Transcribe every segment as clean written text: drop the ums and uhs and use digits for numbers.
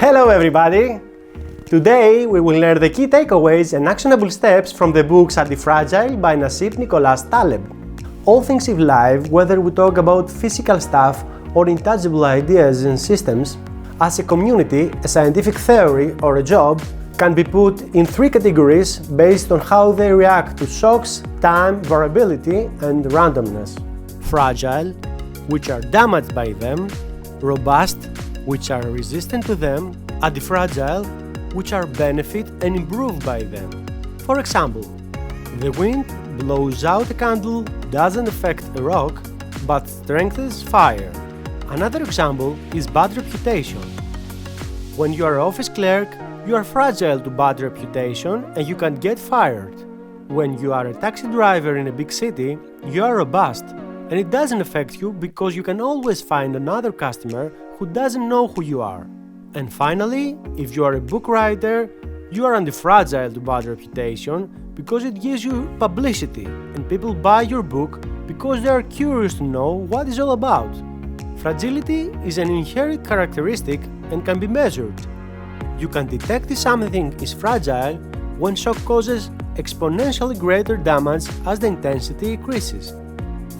Hello everybody! Today we will learn the key takeaways and actionable steps from the books Antifragile by Nassim Nicholas Taleb. All things in life, whether we talk about physical stuff or intangible ideas and systems, as a community, a scientific theory or a job, can be put in three categories based on how they react to shocks, time, variability, and randomness. Fragile, which are damaged by them, robust, which are resistant to them, antifragile, which are benefit and improved by them. For example, the wind blows out a candle, doesn't affect a rock, but strengthens fire. Another example is bad reputation. When you are an office clerk, you are fragile to bad reputation and you can get fired. When you are a taxi driver in a big city, you are robust and it doesn't affect you because you can always find another customer who doesn't know who you are. And finally, if you are a book writer, you are antifragile to bad reputation because it gives you publicity and people buy your book because they are curious to know what it's all about. Fragility is an inherent characteristic and can be measured. You can detect if something is fragile when shock causes exponentially greater damage as the intensity increases.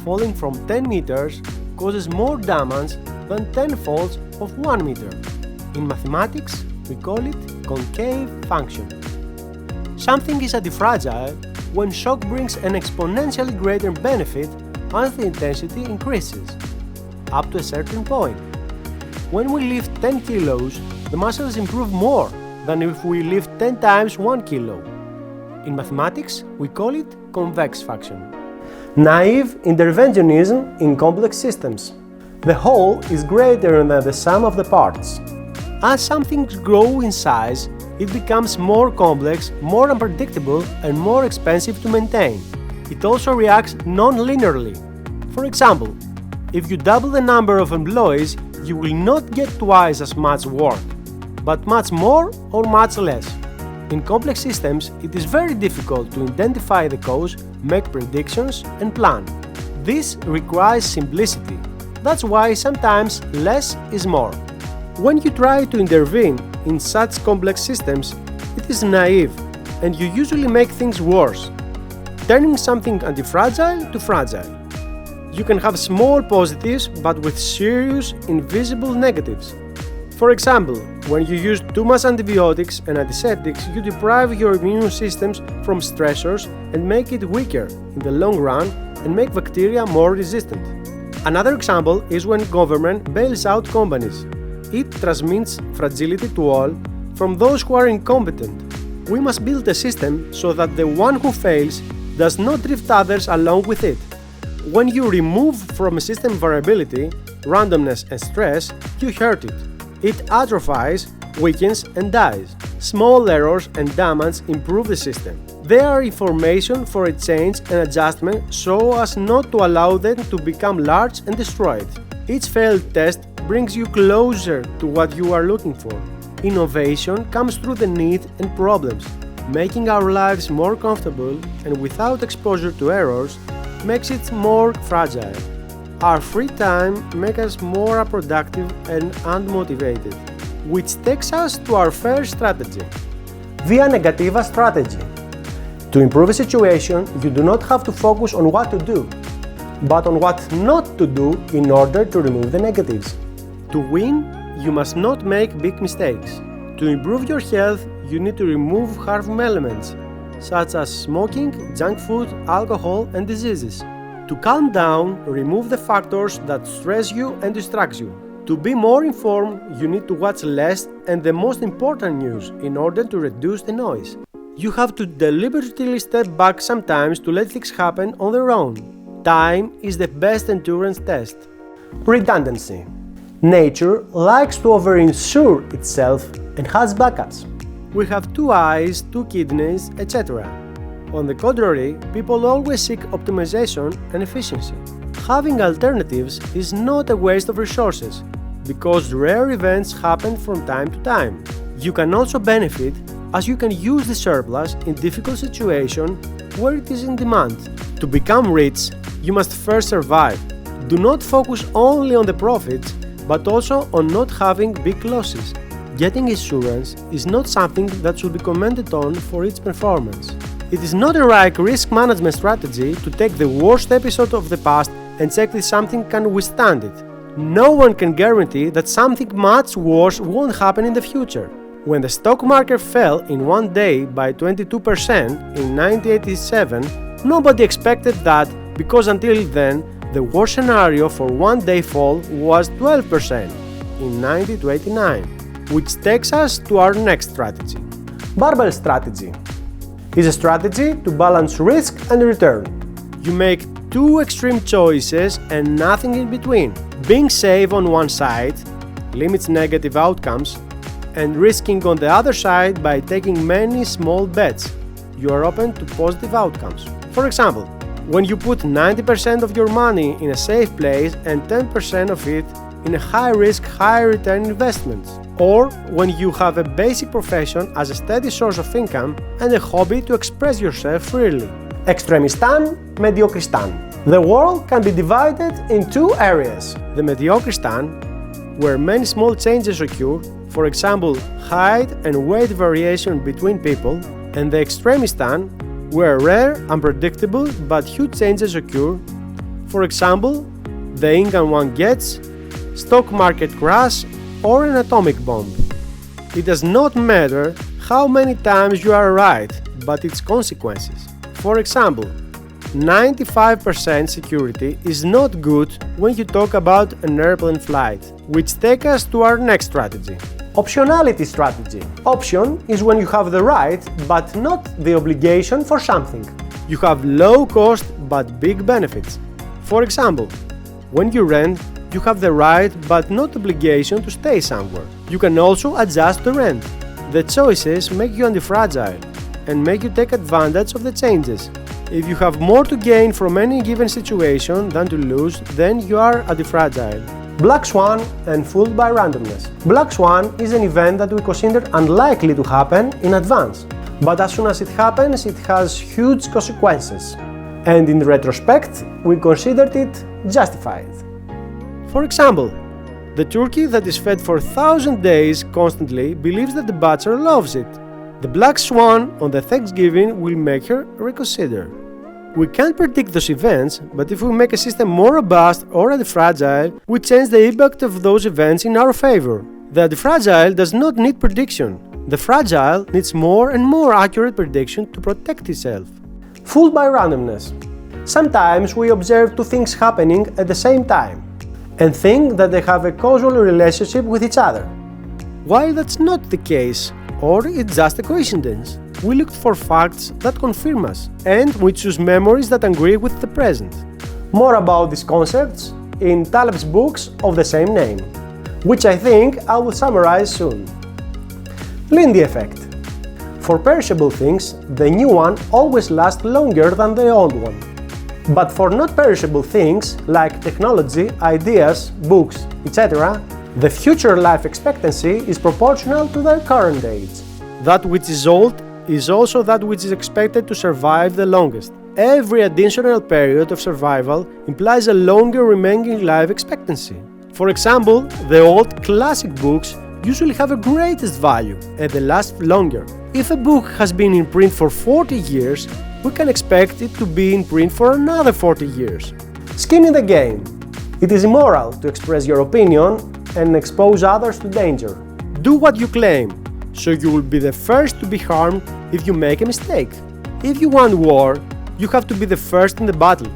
Falling from 10 meters causes more damage than 10 falls of 1 meter. In mathematics, we call it concave function. Something is antifragile when shock brings an exponentially greater benefit as the intensity increases, up to a certain point. When we lift 10 kilos, the muscles improve more than if we lift 10 times 1 kilo. In mathematics, we call it convex function. Naive interventionism in complex systems. The whole is greater than the sum of the parts. As some things grow in size, it becomes more complex, more unpredictable, and more expensive to maintain. It also reacts non-linearly. For example, if you double the number of employees, you will not get twice as much work, but much more or much less. In complex systems, it is very difficult to identify the cause, make predictions, and plan. This requires simplicity. That's why sometimes less is more. When you try to intervene in such complex systems, it is naive, and you usually make things worse, turning something antifragile to fragile. You can have small positives but with serious, invisible negatives. For example, when you use too much antibiotics and antiseptics, you deprive your immune systems from stressors and make it weaker in the long run and make bacteria more resistant. Another example is when government bails out companies. It transmits fragility to all, from those who are incompetent. We must build a system so that the one who fails does not drift others along with it. When you remove from a system variability, randomness and stress, you hurt it. It atrophies, weakens and dies. Small errors and damage improve the system. They are information for a change and adjustment so as not to allow them to become large and destroyed. Each failed test brings you closer to what you are looking for. Innovation comes through the need and problems. Making our lives more comfortable and without exposure to errors makes it more fragile. Our free time makes us more unproductive and unmotivated, which takes us to our first strategy. Via negativa strategy. To improve a situation, you do not have to focus on what to do, but on what not to do in order to remove the negatives. To win, you must not make big mistakes. To improve your health, you need to remove harmful elements, such as smoking, junk food, alcohol, and diseases. To calm down, remove the factors that stress you and distract you. To be more informed, you need to watch less and the most important news in order to reduce the noise. You have to deliberately step back sometimes to let things happen on their own. Time is the best endurance test. Redundancy. Nature likes to over-insure itself and has backups. We have 2 eyes, 2 kidneys, etc. On the contrary, people always seek optimization and efficiency. Having alternatives is not a waste of resources, because rare events happen from time to time. You can also benefit as you can use the surplus in difficult situations where it is in demand. To become rich, you must first survive. Do not focus only on the profits, but also on not having big losses. getting insurance is not something that should be commented on for its performance. It is not a right risk management strategy to take the worst episode of the past and check if something can withstand it. No one can guarantee that something much worse won't happen in the future. When the stock market fell in one day by 22% in 1987, nobody expected that because until then the worst scenario for one day fall was 12% in 1989, which takes us to our next strategy. Barbell strategy is a strategy to balance risk and return. You make two extreme choices and nothing in between. Being safe on one side limits negative outcomes, and risking on the other side by taking many small bets. You are open to positive outcomes. For example, when you put 90% of your money in a safe place and 10% of it in a high-risk, high-return investment, or when you have a basic profession as a steady source of income and a hobby to express yourself freely. Extremistan, Mediocristan. The world can be divided in two areas. The Mediocristan, where many small changes occur, for example, height and weight variation between people, and the Extremistan, where rare, unpredictable but huge changes occur, for example, the income one gets, stock market crash, or an atomic bomb. It does not matter how many times you are right, but its consequences. For example, 95% security is not good when you talk about an airplane flight, which takes us to our next strategy. Optionality strategy. Option is when you have the right but not the obligation for something. You have low cost but big benefits. For example, when you rent, you have the right but not obligation to stay somewhere. You can also adjust the rent. The choices make you anti-fragile and make you take advantage of the changes. If you have more to gain from any given situation than to lose, then you are anti-fragile. Black Swan and Fooled by Randomness. Black Swan is an event that we consider unlikely to happen in advance, but as soon as it happens, it has huge consequences, and in retrospect, we considered it justified. For example, the turkey that is fed for 1,000 days constantly believes that the butcher loves it. The black swan on the Thanksgiving will make her reconsider. We can't predict those events, but if we make a system more robust or anti-fragile, we change the impact of those events in our favor. The anti-fragile does not need prediction. The fragile needs more and more accurate prediction to protect itself. Fooled by randomness. Sometimes we observe two things happening at the same time and think that they have a causal relationship with each other. While that's not the case, or it's just a coincidence, we look for facts that confirm us, and we choose memories that agree with the present. More about these concepts in Taleb's books of the same name, which I think I will summarize soon. Lindy effect. For perishable things, the new one always lasts longer than the old one. But for not perishable things, like technology, ideas, books, etc., the future life expectancy is proportional to their current age. That which is old is also that which is expected to survive the longest. Every additional period of survival implies a longer remaining life expectancy. For example, the old classic books usually have a greatest value and they last longer. If a book has been in print for 40 years, we can expect it to be in print for another 40 years. Skin in the game. It is immoral to express your opinion and expose others to danger. Do what you claim, so you will be the first to be harmed if you make a mistake. If you want war, you have to be the first in the battle.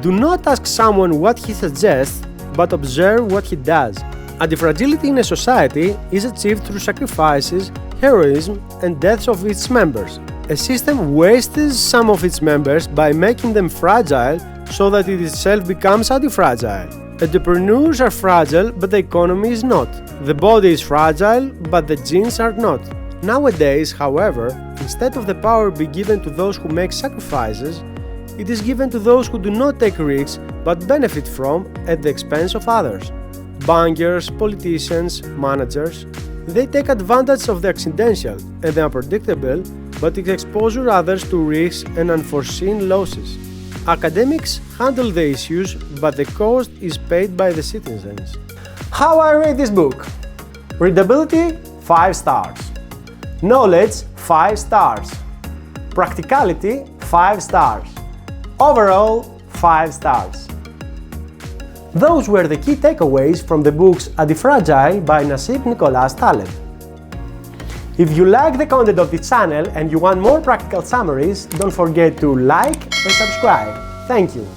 Do not ask someone what he suggests, but observe what he does. Anti-fragility in a society is achieved through sacrifices, heroism, and deaths of its members. A system wastes some of its members by making them fragile so that it itself becomes anti-fragile. Entrepreneurs are fragile, but the economy is not. The body is fragile, but the genes are not. Nowadays, however, instead of the power being given to those who make sacrifices, it is given to those who do not take risks but benefit from at the expense of others. Bankers, politicians, managers, they take advantage of the accidental and the unpredictable, but it exposes others to risks and unforeseen losses. Academics handle the issues, but the cost is paid by the citizens. How I read this book? Readability 5 stars. Knowledge, 5 stars. Practicality, 5 stars. Overall, 5 stars. Those were the key takeaways from the books Antifragile by Nassim Nicholas Taleb. If you like the content of this channel and you want more practical summaries, don't forget to like and subscribe. Thank you.